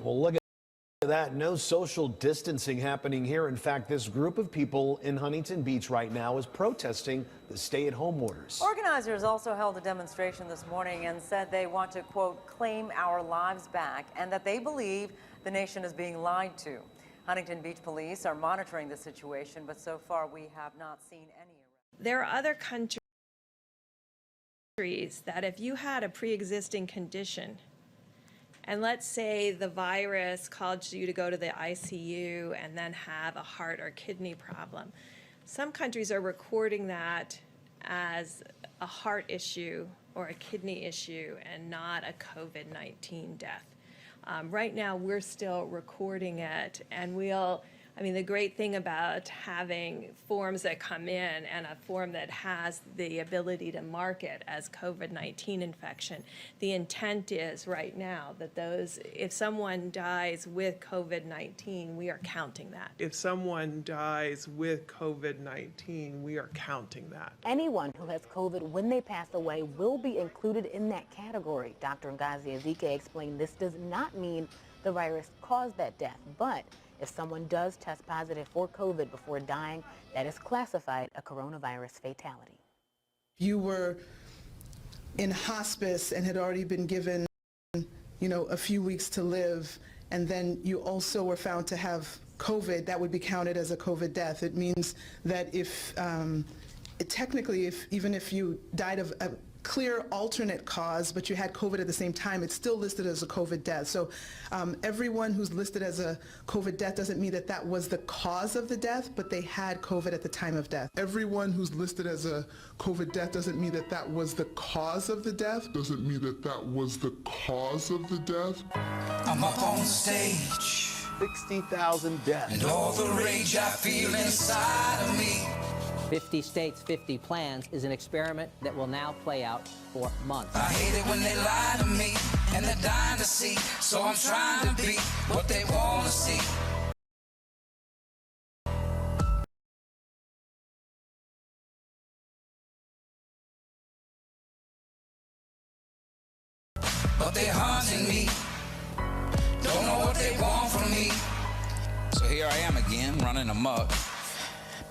Well, look at that. No social distancing happening here. In fact, this group of people in Huntington Beach right now is protesting the stay-at-home orders. Organizers also held a demonstration this morning and said they want to, quote, claim our lives back, and that they believe the nation is being lied to. Huntington Beach police are monitoring the situation, but so far we have not seen any arrests. There are other countries that if you had a pre-existing condition, and let's say the virus caused you to go to the ICU and then have a heart or kidney problem, some countries are recording that as a heart issue or a kidney issue and not a COVID-19 death. Right now, we're still recording it, and the great thing about having forms that come in and a form that has the ability to mark it as COVID-19 infection, the intent is right now that if someone dies with COVID-19, we are counting that. If someone dies with COVID-19, we are counting that. Anyone who has COVID when they pass away will be included in that category. Dr. Ngozi Ezike explained this does not mean the virus caused that death, but if someone does test positive for COVID before dying, that is classified a coronavirus fatality. You were in hospice and had already been given, a few weeks to live, and then you also were found to have COVID, that would be counted as a COVID death. It means that even if you died of a clear alternate cause, but you had COVID at the same time, it's still listed as a COVID death. So everyone who's listed as a COVID death doesn't mean that that was the cause of the death, but they had COVID at the time of death. Everyone who's listed as a COVID death doesn't mean that that was the cause of the death. Doesn't mean that that was the cause of the death. I'm up on stage. 60,000 deaths. And all the rage I feel inside of me. 50 states, 50 plans is an experiment that will now play out for months. I hate it when they lie to me, and they're dying to see, so I'm trying to be what they want to see. But they're haunting me, don't know what they want from me. So here I am again, running amok.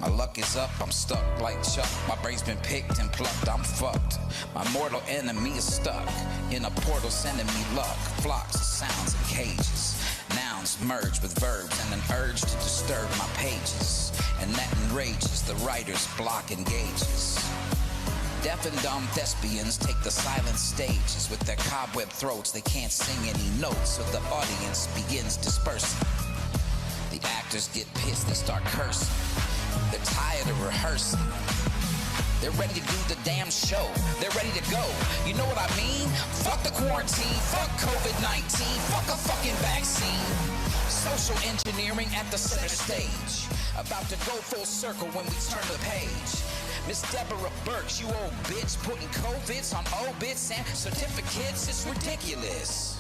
My luck is up, I'm stuck like Chuck. My brain's been picked and plucked, I'm fucked. My mortal enemy is stuck in a portal sending me luck. Flocks of sounds and cages. Nouns merge with verbs and an urge to disturb my pages. And that enrages the writer's block engages. Deaf and dumb thespians take the silent stages. With their cobweb throats, they can't sing any notes, so the audience begins dispersing. The actors get pissed, they start cursing. They're tired of rehearsing. They're ready to do the damn show. They're ready to go. You know what I mean? Fuck the quarantine. Fuck COVID-19. Fuck a fucking vaccine. Social engineering at the center stage. About to go full circle when we turn the page. Miss Deborah Burks, you old bitch, putting COVIDs on obits and certificates. It's ridiculous.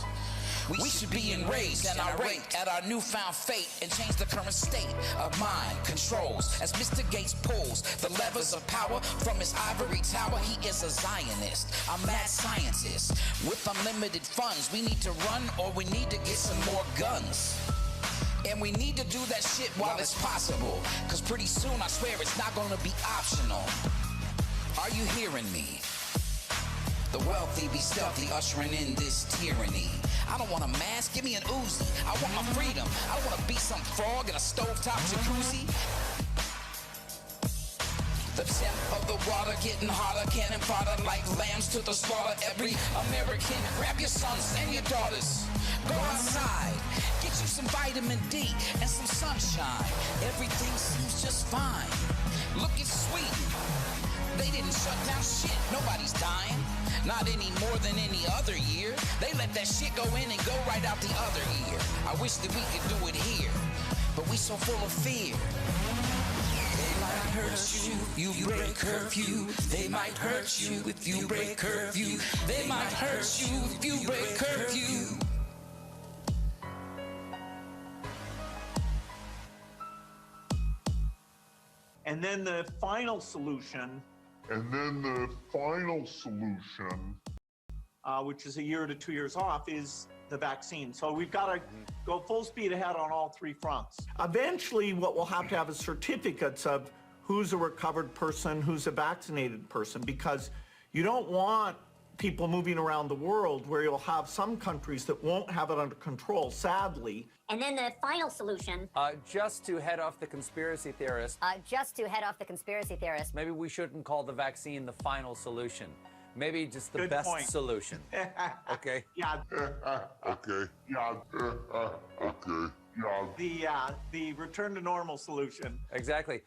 We should be enraged and irate at our newfound fate and change the current state of mind controls. As Mr. Gates pulls the levers of power from his ivory tower, he is a Zionist, a mad scientist. With unlimited funds, we need to run or we need to get some more guns. And we need to do that shit while it's possible. Cause pretty soon, I swear, it's not gonna be optional. Are you hearing me? The wealthy be stealthy, ushering in this tyranny. I don't want a mask, give me an Uzi. I want my freedom. I don't want to be some frog in a stovetop jacuzzi. The temp of the water getting hotter, cannon fodder like lambs to the slaughter. Every American, grab your sons and your daughters. Go outside, get you some vitamin D and some sunshine. Everything seems just fine. Look, it's Sweden. They didn't shut down shit, nobody's dying. Not any more than any other year. They let that shit go in and go right out the other ear. I wish that we could do it here, but we so full of fear. They might hurt you, you break curfew. They might hurt you if you break curfew. They might hurt you if you break curfew. And then the final solution, which is a year to 2 years off, is the vaccine. So we've got to go full speed ahead on all three fronts. Eventually, what we'll have to have is certificates of who's a recovered person, who's a vaccinated person, because you don't want people moving around the world where you'll have some countries that won't have it under control, sadly. And then the final solution. Just to head off the conspiracy theorists. Maybe we shouldn't call the vaccine the final solution. Maybe just the Good best point. solution. Okay. Yeah. Okay. Yeah. Okay. Yeah. The return to normal solution. Exactly.